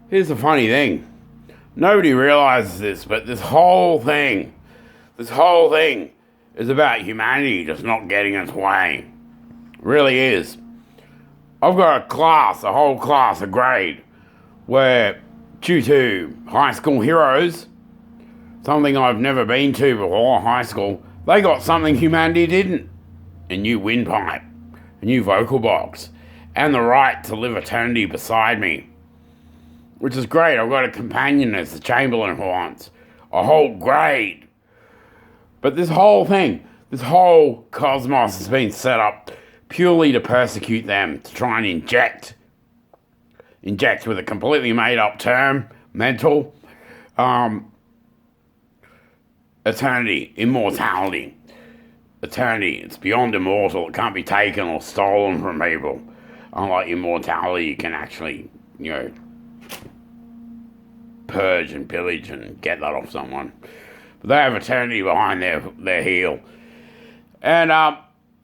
Here's the funny thing. Nobody realizes this, but this whole thing is about humanity just not getting its way. It really is. I've got a whole class, a grade, where due to high school heroes, something I've never been to before, high school, they got something humanity didn't. A new windpipe, a new vocal box, and the right to live eternity beside me. Which is great. I've got a companion as the Chamberlain wants. A whole grade. But this whole thing, this whole cosmos has been set up purely to persecute them, to try and inject with a completely made up term, mental, eternity, immortality. Eternity, it's beyond immortal, it can't be taken or stolen from people. Unlike immortality, you can actually, purge and pillage and get that off someone. But they have eternity behind their heel. And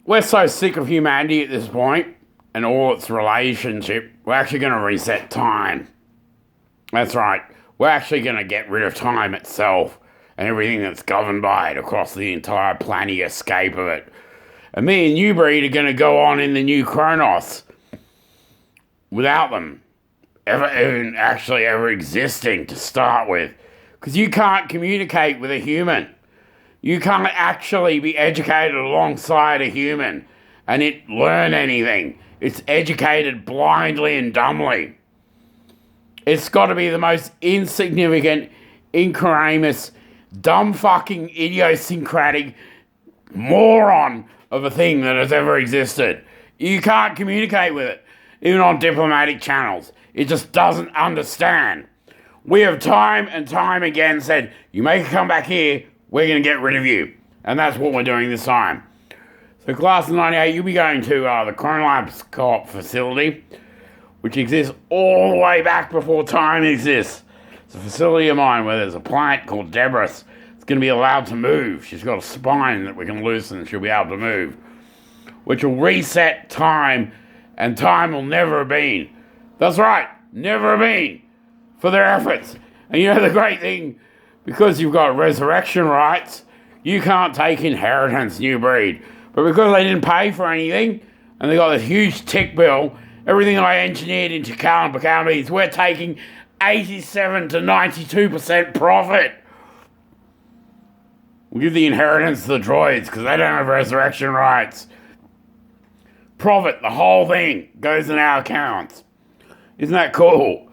we're so sick of humanity at this point and all its relationship, we're actually going to reset time. That's right. We're actually going to get rid of time itself and everything that's governed by it across the entire planet-scape of it. And me and New Breed are going to go on in the new Chronos without them ever existing to start with. Because you can't communicate with a human. You can't actually be educated alongside a human and it learn anything. It's educated blindly and dumbly. It's got to be the most insignificant, ignoramus, dumb fucking idiosyncratic moron of a thing that has ever existed. You can't communicate with it, even on diplomatic channels. It just doesn't understand. We have time and time again said, you make a come back here, we're going to get rid of you. And that's what we're doing this time. So class of 98, you'll be going to the Chronolabs Co-op facility, which exists all the way back before time exists. It's a facility of mine where there's a planet called Debris. It's going to be allowed to move. She's got a spine that we can loosen and she'll be able to move, which will reset time, and time will never have been. That's right, never have been, for their efforts. And you know the great thing, because you've got resurrection rights, you can't take inheritance, New Breed. But because they didn't pay for anything, and they got this huge tick bill, everything I engineered into Callan means we're taking 87 to 92% profit. We'll give the inheritance to the droids, because they don't have resurrection rights. Profit, the whole thing, goes in our accounts. Isn't that cool?